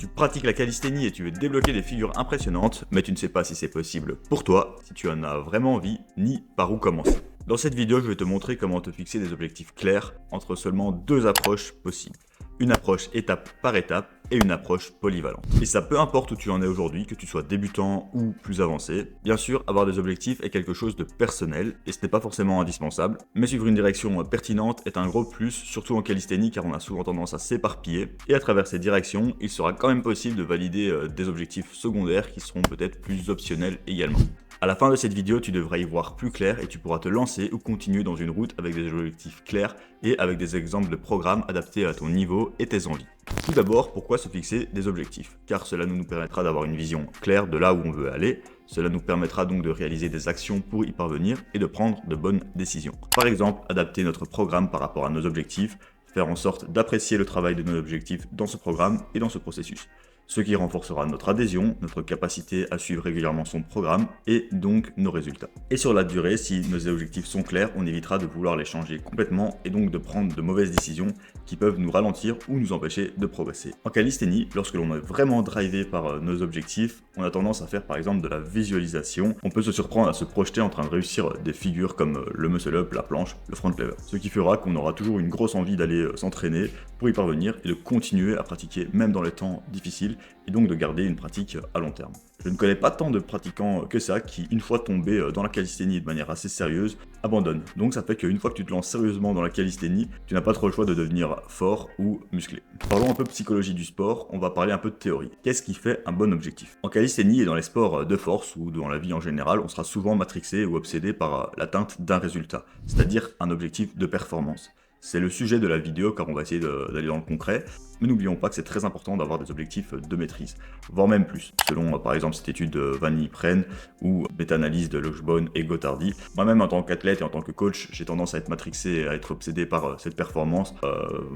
tu pratiques la calisthénie et tu veux débloquer des figures impressionnantes, mais tu ne sais pas si c'est possible pour toi, si tu en as vraiment envie, ni par où commencer. Dans cette vidéo, je vais te montrer comment te fixer des objectifs clairs entre seulement deux approches possibles. Une approche étape par étape et une approche polyvalente. Et ça peu importe où tu en es aujourd'hui, que tu sois débutant ou plus avancé. Bien sûr, avoir des objectifs est quelque chose de personnel et ce n'est pas forcément indispensable, mais suivre une direction pertinente est un gros plus, surtout en calisthénie car on a souvent tendance à s'éparpiller. Et à travers ces directions, il sera quand même possible de valider des objectifs secondaires qui seront peut-être plus optionnels également. À la fin de cette vidéo, tu devras y voir plus clair et tu pourras te lancer ou continuer dans une route avec des objectifs clairs et avec des exemples de programmes adaptés à ton niveau et tes envies. Tout d'abord, pourquoi se fixer des objectifs? Car cela nous permettra d'avoir une vision claire de là où on veut aller, cela nous permettra donc de réaliser des actions pour y parvenir et de prendre de bonnes décisions. Par exemple, adapter notre programme par rapport à nos objectifs, faire en sorte d'apprécier le travail de nos objectifs dans ce programme et dans ce processus. Ce qui renforcera notre adhésion, notre capacité à suivre régulièrement son programme et donc nos résultats. Et sur la durée, si nos objectifs sont clairs, on évitera de vouloir les changer complètement et donc de prendre de mauvaises décisions qui peuvent nous ralentir ou nous empêcher de progresser. En calisthénie, lorsque l'on est vraiment drivé par nos objectifs, on a tendance à faire par exemple de la visualisation. On peut se surprendre à se projeter en train de réussir des figures comme le muscle up, la planche, le front lever. Ce qui fera qu'on aura toujours une grosse envie d'aller s'entraîner pour y parvenir et de continuer à pratiquer même dans les temps difficiles et donc de garder une pratique à long terme. Je ne connais pas tant de pratiquants que ça qui, une fois tombés dans la calisthénie de manière assez sérieuse, abandonnent. Donc ça fait qu'une fois que tu te lances sérieusement dans la calisthénie, tu n'as pas trop le choix de devenir fort ou musclé. Parlons un peu psychologie du sport, on va parler un peu de théorie. Qu'est-ce qui fait un bon objectif? En calisthénie et dans les sports de force ou dans la vie en général, on sera souvent matrixé ou obsédé par l'atteinte d'un résultat, c'est-à-dire un objectif de performance. C'est le sujet de la vidéo car on va essayer d'aller dans le concret, mais n'oublions pas que c'est très important d'avoir des objectifs de maîtrise, voire même plus, selon par exemple cette étude de Van Ypren ou méta-analyse de Lochbone et Gottardi. Moi-même en tant qu'athlète et en tant que coach, j'ai tendance à être matrixé et à être obsédé par cette performance,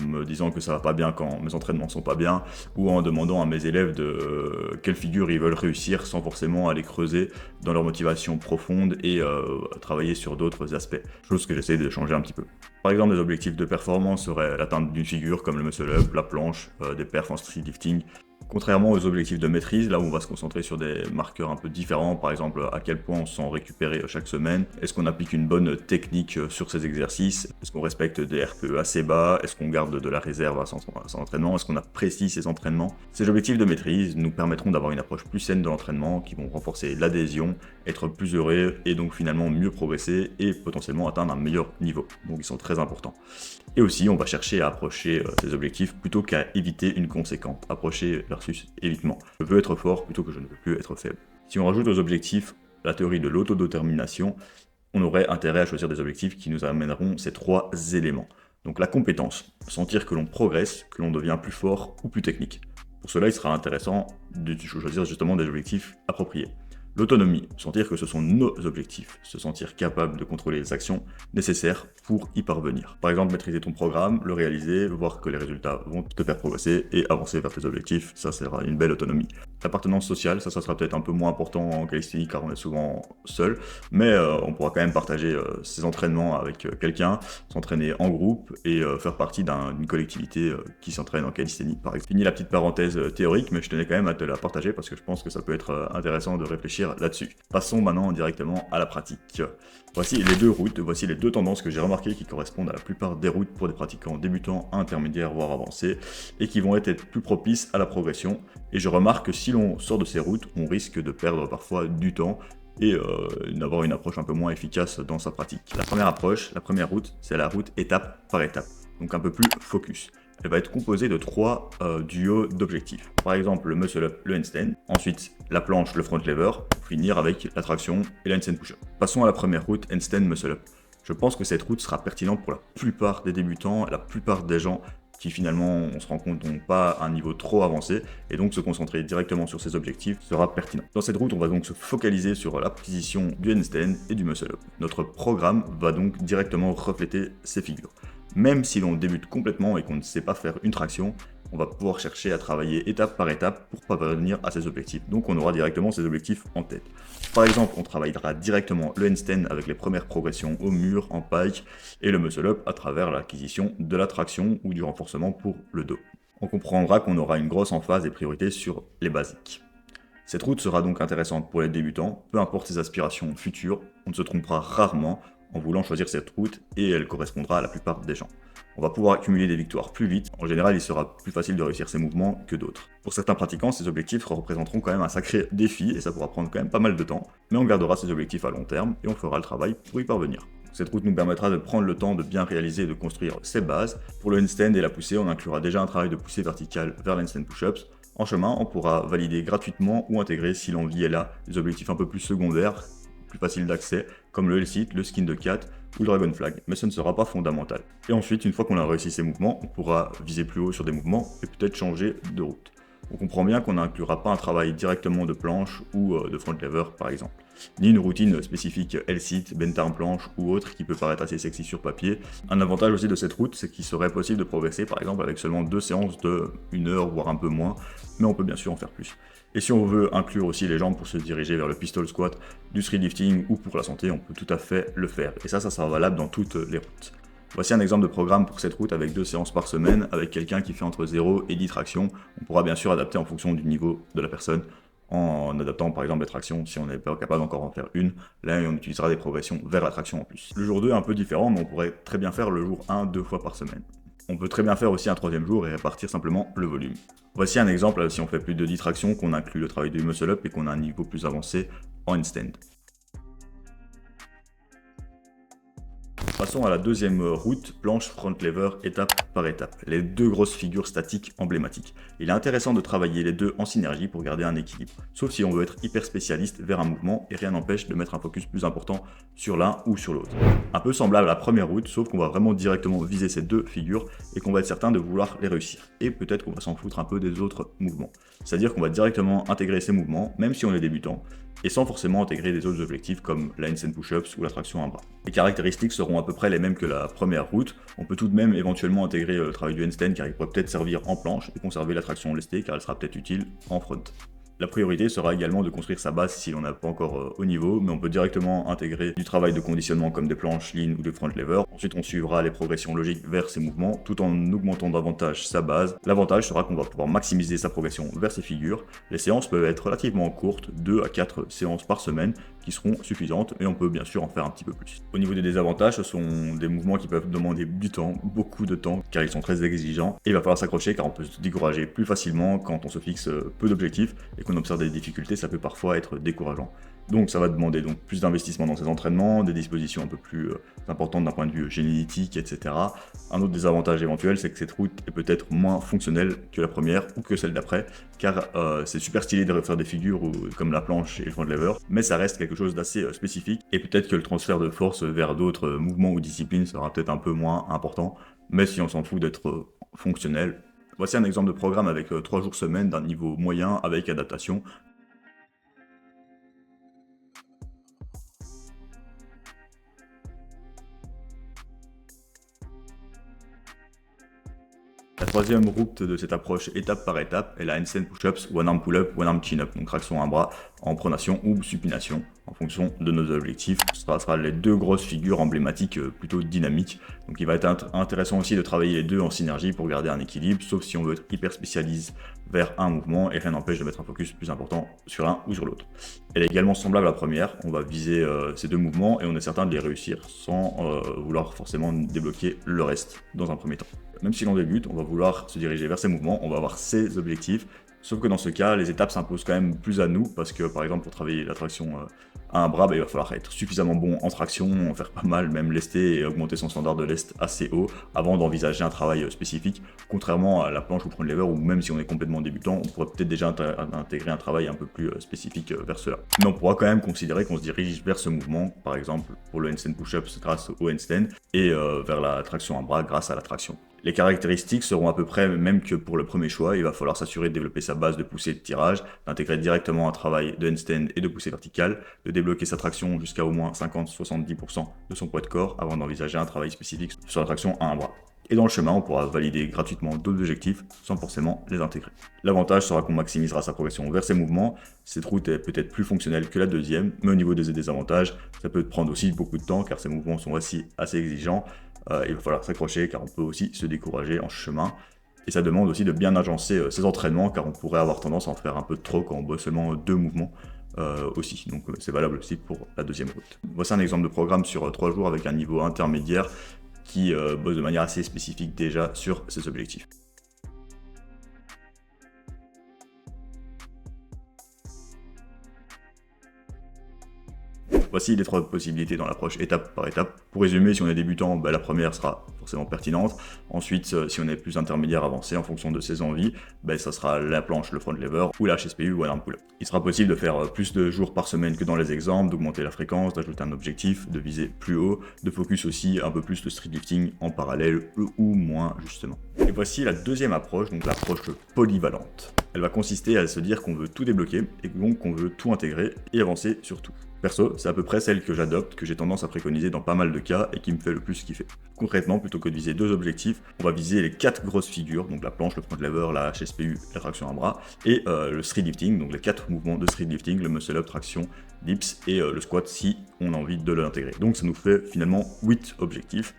me disant que ça va pas bien quand mes entraînements sont pas bien, ou en demandant à mes élèves de quelle figure ils veulent réussir sans forcément aller creuser dans leur motivation profonde et travailler sur d'autres aspects, chose que j'essaie de changer un petit peu. Par exemple, des objectifs de performance seraient l'atteinte d'une figure comme le muscle up, la planche, des perfs en street lifting. Contrairement aux objectifs de maîtrise, là où on va se concentrer sur des marqueurs un peu différents, par exemple à quel point on se sent récupéré chaque semaine, est-ce qu'on applique une bonne technique sur ces exercices, est-ce qu'on respecte des RPE assez bas, est-ce qu'on garde de la réserve à son entraînement, est-ce qu'on apprécie ses entraînements. Ces objectifs de maîtrise nous permettront d'avoir une approche plus saine de l'entraînement, qui vont renforcer l'adhésion, être plus heureux et donc finalement mieux progresser et potentiellement atteindre un meilleur niveau. Donc ils sont très importants. Et aussi, on va chercher à approcher ces objectifs plutôt qu'à éviter une conséquence. Approcher versus évitement. Je veux être fort plutôt que je ne veux plus être faible. Si on rajoute aux objectifs la théorie de l'autodétermination, on aurait intérêt à choisir des objectifs qui nous amèneront ces trois éléments. Donc la compétence, sentir que l'on progresse, que l'on devient plus fort ou plus technique. Pour cela, il sera intéressant de choisir justement des objectifs appropriés. L'autonomie, sentir que ce sont nos objectifs, se sentir capable de contrôler les actions nécessaires pour y parvenir. Par exemple, maîtriser ton programme, le réaliser, voir que les résultats vont te faire progresser et avancer vers tes objectifs, ça sera une belle autonomie. L'appartenance sociale, ça sera peut-être un peu moins important en calisthénie car on est souvent seul, mais on pourra quand même partager ses entraînements avec quelqu'un, s'entraîner en groupe et faire partie d'une collectivité qui s'entraîne en calisthénie par exemple. Fini la petite parenthèse théorique, mais je tenais quand même à te la partager parce que je pense que ça peut être intéressant de réfléchir là-dessus. Passons maintenant directement à la pratique. Voici les deux routes, voici les deux tendances que j'ai remarquées qui correspondent à la plupart des routes pour des pratiquants débutants, intermédiaires, voire avancés, et qui vont être plus propices à la progression. Et je remarque que si l'on sort de ces routes, on risque de perdre parfois du temps et d'avoir une approche un peu moins efficace dans sa pratique. La première route, c'est la route étape par étape, donc un peu plus focus. Elle va être composée de trois duos d'objectifs. Par exemple, le muscle up, le handstand. Ensuite, la planche, le front lever. Pour finir avec la traction et la handstand push-up. Passons à la première route, handstand muscle up. Je pense que cette route sera pertinente pour la plupart des débutants, la plupart des gens qui finalement, on se rend compte, n'ont pas un niveau trop avancé, et donc se concentrer directement sur ces objectifs sera pertinent. Dans cette route, on va donc se focaliser sur l'acquisition du handstand et du muscle up. Notre programme va donc directement refléter ces figures. Même si l'on débute complètement et qu'on ne sait pas faire une traction, on va pouvoir chercher à travailler étape par étape pour parvenir à ces objectifs. Donc on aura directement ces objectifs en tête. Par exemple, on travaillera directement le handstand avec les premières progressions au mur, en pike, et le muscle up à travers l'acquisition de la traction ou du renforcement pour le dos. on comprendra qu'on aura une grosse emphase et priorité sur les basiques. Cette route sera donc intéressante pour les débutants, peu importe ses aspirations futures, on ne se trompera rarement en voulant choisir cette route et elle correspondra à la plupart des gens. On va pouvoir accumuler des victoires plus vite, en général il sera plus facile de réussir ces mouvements que d'autres. Pour certains pratiquants, ces objectifs représenteront quand même un sacré défi et ça pourra prendre quand même pas mal de temps, mais on gardera ces objectifs à long terme et on fera le travail pour y parvenir. Cette route nous permettra de prendre le temps de bien réaliser et de construire ses bases. Pour le handstand et la poussée, on inclura déjà un travail de poussée verticale vers l'handstand push-ups. En chemin, on pourra valider gratuitement ou intégrer, si l'envie est là, des objectifs un peu plus secondaires, plus faciles d'accès, comme le L-sit, le skin de cat ou le dragon flag, mais ce ne sera pas fondamental. Et ensuite, une fois qu'on a réussi ces mouvements, on pourra viser plus haut sur des mouvements et peut-être changer de route. On comprend bien qu'on n'inclura pas un travail directement de planche ou de front lever par exemple, ni une routine spécifique L-sit, bent arm planche ou autre qui peut paraître assez sexy sur papier. Un avantage aussi de cette route, c'est qu'il serait possible de progresser par exemple avec seulement 2 séances de 1 heure voire un peu moins, mais on peut bien sûr en faire plus. Et si on veut inclure aussi les jambes pour se diriger vers le pistol squat, du street lifting ou pour la santé, on peut tout à fait le faire. Et ça sera valable dans toutes les routes. Voici un exemple de programme pour cette route avec 2 séances par semaine, avec quelqu'un qui fait entre 0 et 10 tractions. On pourra bien sûr adapter en fonction du niveau de la personne, en adaptant par exemple les tractions si on n'est pas capable encore d'en faire une. Là, on utilisera des progressions vers la traction en plus. Le jour 2 est un peu différent, mais on pourrait très bien faire le jour 1 2 fois par semaine. On peut très bien faire aussi un 3e jour et répartir simplement le volume. Voici un exemple si on fait plus de 10 tractions, qu'on inclut le travail de muscle up et qu'on a un niveau plus avancé en handstand. Passons à la 2e route, planche front lever étape par étape, les 2 grosses figures statiques emblématiques. Il est intéressant de travailler les deux en synergie pour garder un équilibre, sauf si on veut être hyper spécialiste vers un mouvement et rien n'empêche de mettre un focus plus important sur l'un ou sur l'autre. Un peu semblable à la première route, sauf qu'on va vraiment directement viser ces 2 figures et qu'on va être certain de vouloir les réussir. Et peut-être qu'on va s'en foutre un peu des autres mouvements. C'est-à-dire qu'on va directement intégrer ces mouvements, même si on est débutant, et sans forcément intégrer des autres objectifs comme la handstand push-ups ou la traction à un bras. Les caractéristiques seront à peu près les mêmes que la première route. On peut tout de même éventuellement intégrer le travail du handstand car il pourrait peut-être servir en planche et conserver la traction lestée car elle sera peut-être utile en front. La priorité sera également de construire sa base si l'on n'a pas encore au niveau, mais on peut directement intégrer du travail de conditionnement comme des planches, lean ou des front lever. Ensuite, on suivra les progressions logiques vers ces mouvements tout en augmentant davantage sa base. L'avantage sera qu'on va pouvoir maximiser sa progression vers ces figures. Les séances peuvent être relativement courtes, 2 à 4 séances par semaine, qui seront suffisantes, et on peut bien sûr en faire un petit peu plus. Au niveau des désavantages, ce sont des mouvements qui peuvent demander du temps, beaucoup de temps, car ils sont très exigeants, et il va falloir s'accrocher car on peut se décourager plus facilement quand on se fixe peu d'objectifs, et qu'on observe des difficultés, ça peut parfois être décourageant. Donc ça va demander donc plus d'investissement dans ces entraînements, des dispositions un peu plus importantes d'un point de vue génétique, etc. Un autre désavantage éventuel, c'est que cette route est peut-être moins fonctionnelle que la première ou que celle d'après, car c'est super stylé de refaire des figures comme la planche et le front lever, mais ça reste quelque chose d'assez spécifique, et peut-être que le transfert de force vers d'autres mouvements ou disciplines sera peut-être un peu moins important, mais si on s'en fout d'être fonctionnel. Voici un exemple de programme avec 3 jours semaine d'un niveau moyen avec adaptation. La 3e route de cette approche étape par étape est la handstand push-ups, one arm pull-up, one arm chin-up, donc traction à un bras en pronation ou supination en fonction de nos objectifs. Ce sera les 2 grosses figures emblématiques plutôt dynamiques. Donc il va être intéressant aussi de travailler les 2 en synergie pour garder un équilibre, sauf si on veut être hyper spécialiste vers un mouvement et rien n'empêche de mettre un focus plus important sur l'un ou sur l'autre. Elle est également semblable à la première, on va viser ces 2 mouvements et on est certain de les réussir sans vouloir forcément débloquer le reste dans un premier temps. Même si l'on débute, on va vouloir se diriger vers ces mouvements, on va avoir ces objectifs, sauf que dans ce cas, les étapes s'imposent quand même plus à nous, parce que par exemple pour travailler la traction à un bras, il va falloir être suffisamment bon en traction, en faire pas mal, même lester et augmenter son standard de lest assez haut, avant d'envisager un travail spécifique, contrairement à la planche ou front lever, où même si on est complètement débutant, on pourrait peut-être déjà intégrer un travail un peu plus spécifique vers cela. Mais on pourra quand même considérer qu'on se dirige vers ce mouvement, par exemple pour le handstand push-ups grâce au handstand, et vers la traction à bras grâce à la traction. Les caractéristiques seront à peu près mêmes que pour le premier choix, il va falloir s'assurer de développer sa base de poussée et de tirage, d'intégrer directement un travail de handstand et de poussée verticale, de débloquer sa traction jusqu'à au moins 50-70% de son poids de corps avant d'envisager un travail spécifique sur la traction à un bras. Et dans le chemin, on pourra valider gratuitement d'autres objectifs sans forcément les intégrer. L'avantage sera qu'on maximisera sa progression vers ses mouvements. Cette route est peut-être plus fonctionnelle que la 2e, mais au niveau des désavantages, ça peut prendre aussi beaucoup de temps car ces mouvements sont aussi assez exigeants. Il va falloir s'accrocher car on peut aussi se décourager en chemin. Et ça demande aussi de bien agencer ses entraînements, car on pourrait avoir tendance à en faire un peu trop quand on bosse seulement 2 mouvements aussi. Donc c'est valable aussi pour la deuxième route. Voici un exemple de programme sur 3 jours avec un niveau intermédiaire qui bosse de manière assez spécifique déjà sur ses objectifs. Voici les 3 possibilités dans l'approche étape par étape. Pour résumer, si on est débutant, la première sera forcément pertinente. Ensuite, si on est plus intermédiaire avancé en fonction de ses envies, ça sera la planche, le front lever ou la HSPU ou un arm pull-up. Il sera possible de faire plus de jours par semaine que dans les exemples, d'augmenter la fréquence, d'ajouter un objectif, de viser plus haut, de focus aussi un peu plus le street lifting en parallèle ou moins justement. Et voici la deuxième approche, donc l'approche polyvalente. Elle va consister à se dire qu'on veut tout débloquer et donc qu'on veut tout intégrer et avancer sur tout. Perso, c'est à peu près celle que j'adopte, que j'ai tendance à préconiser dans pas mal de cas et qui me fait le plus kiffer. Concrètement, plutôt que de viser 2 objectifs, on va viser les 4 grosses figures, donc la planche, le front lever, la HSPU, la traction à bras, et le street lifting, donc les 4 mouvements de street lifting, le muscle up, traction, dips et le squat si on a envie de l'intégrer. Donc ça nous fait finalement 8 objectifs.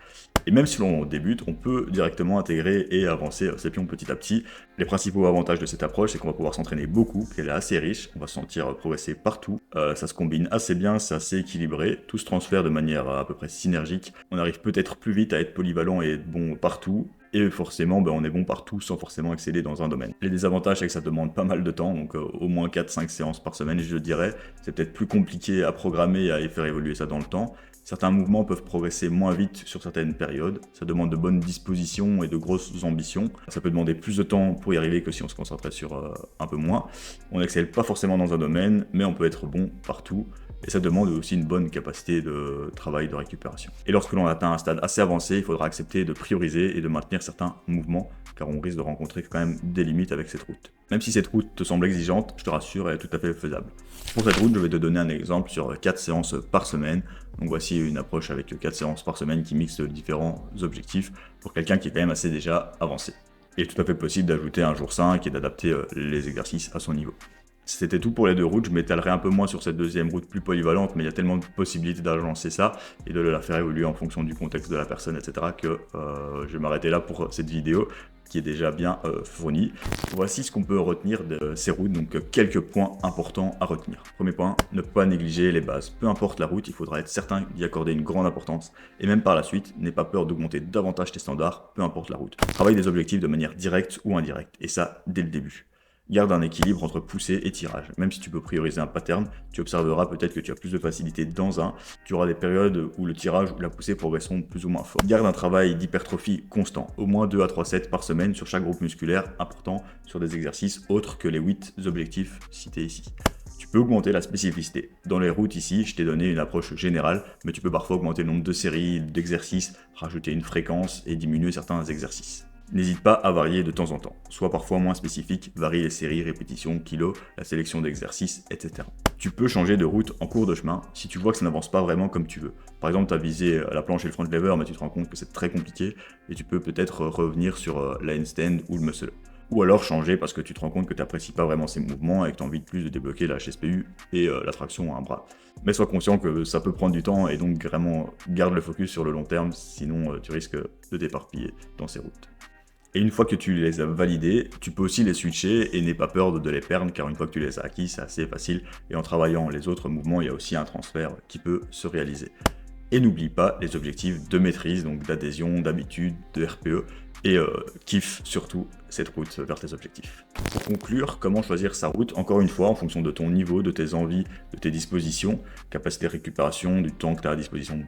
Et même si l'on débute, on peut directement intégrer et avancer ses pions petit à petit. Les principaux avantages de cette approche, c'est qu'on va pouvoir s'entraîner beaucoup, qu'elle est assez riche, on va se sentir progresser partout, ça se combine assez bien, c'est assez équilibré, tout se transfère de manière à peu près synergique. On arrive peut-être plus vite à être polyvalent et être bon partout, et forcément on est bon partout sans forcément exceller dans un domaine. Les désavantages, c'est que ça demande pas mal de temps, donc au moins 4-5 séances par semaine, je dirais. C'est peut-être plus compliqué à programmer et à faire évoluer ça dans le temps. Certains mouvements peuvent progresser moins vite sur certaines périodes, ça demande de bonnes dispositions et de grosses ambitions. Ça peut demander plus de temps pour y arriver que si on se concentrait sur un peu moins. On n'excelle pas forcément dans un domaine, mais on peut être bon partout. Et ça demande aussi une bonne capacité de travail de récupération. Et lorsque l'on atteint un stade assez avancé, il faudra accepter de prioriser et de maintenir certains mouvements, car on risque de rencontrer quand même des limites avec cette route. Même si cette route te semble exigeante, je te rassure, elle est tout à fait faisable. Pour cette route, je vais te donner un exemple sur 4 séances par semaine. Donc voici une approche avec 4 séances par semaine qui mixe différents objectifs pour quelqu'un qui est quand même assez déjà avancé. Il est tout à fait possible d'ajouter un jour 5 et d'adapter les exercices à son niveau. C'était tout pour les 2 routes, je m'étalerai un peu moins sur cette deuxième route plus polyvalente, mais il y a tellement de possibilités d'agencer ça et de la faire évoluer en fonction du contexte de la personne, etc. que je vais m'arrêter là pour cette vidéo qui est déjà bien fournie. Voici ce qu'on peut retenir de ces routes, donc quelques points importants à retenir. Premier point, ne pas négliger les bases. Peu importe la route, il faudra être certain d'y accorder une grande importance et même par la suite, n'aie pas peur d'augmenter davantage tes standards, peu importe la route. Travaille des objectifs de manière directe ou indirecte et ça dès le début. Garde un équilibre entre poussée et tirage. Même si tu peux prioriser un pattern, tu observeras peut-être que tu as plus de facilité dans un. Tu auras des périodes où le tirage ou la poussée progresseront plus ou moins fort. Garde un travail d'hypertrophie constant, au moins 2 à 3 sets par semaine sur chaque groupe musculaire important sur des exercices autres que les 8 objectifs cités ici. Tu peux augmenter la spécificité. Dans les routes ici, je t'ai donné une approche générale, mais tu peux parfois augmenter le nombre de séries, d'exercices, rajouter une fréquence et diminuer certains exercices. N'hésite pas à varier de temps en temps. Sois parfois moins spécifique, varie les séries, répétitions, kilos, la sélection d'exercices, etc. Tu peux changer de route en cours de chemin si tu vois que ça n'avance pas vraiment comme tu veux. Par exemple, tu as visé la planche et le front lever, mais tu te rends compte que c'est très compliqué et tu peux peut-être revenir sur la handstand ou le muscle up. Ou alors changer parce que tu te rends compte que tu n'apprécies pas vraiment ces mouvements et que tu as envie de plus de débloquer la HSPU et la traction à un bras. Mais sois conscient que ça peut prendre du temps et donc vraiment garde le focus sur le long terme, sinon tu risques de t'éparpiller dans ces routes. Et une fois que tu les as validés, tu peux aussi les switcher et n'aie pas peur de les perdre car une fois que tu les as acquis, c'est assez facile. Et en travaillant les autres mouvements, il y a aussi un transfert qui peut se réaliser. Et n'oublie pas les objectifs de maîtrise, donc d'adhésion, d'habitude, de RPE. Et kiffe surtout cette route vers tes objectifs. Pour conclure, comment choisir sa route? Encore une fois, en fonction de ton niveau, de tes envies, de tes dispositions, capacité de récupération, du temps que tu as à disposition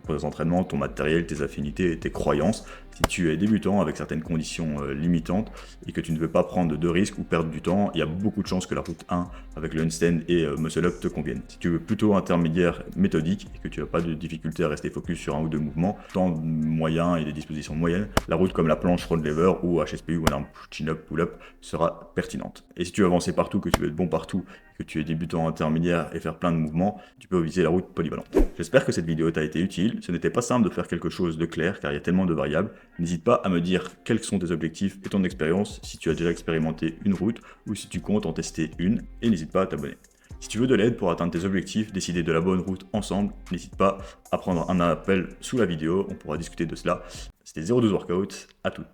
pour tes entraînements, ton matériel, tes affinités et tes croyances. Si tu es débutant avec certaines conditions limitantes et que tu ne veux pas prendre de risques ou perdre du temps, il y a beaucoup de chances que la route 1 avec le handstand et muscle up te convienne. Si tu veux plutôt intermédiaire méthodique et que tu n'as pas de difficulté à rester focus sur un ou deux mouvements, temps moyen et des dispositions moyennes, la route comme la planche front lever ou HSPU ou un chin-up, pull-up sera pertinente. Et si tu veux avancer partout, que tu veux être bon partout, que tu es débutant intermédiaire et faire plein de mouvements, tu peux viser la route polyvalente. J'espère que cette vidéo t'a été utile. Ce n'était pas simple de faire quelque chose de clair car il y a tellement de variables. N'hésite pas à me dire quels sont tes objectifs et ton expérience, si tu as déjà expérimenté une route ou si tu comptes en tester une, et n'hésite pas à t'abonner. Si tu veux de l'aide pour atteindre tes objectifs, décider de la bonne route ensemble, n'hésite pas à prendre un appel sous la vidéo, on pourra discuter de cela. C'était 02 Workout, à toutes.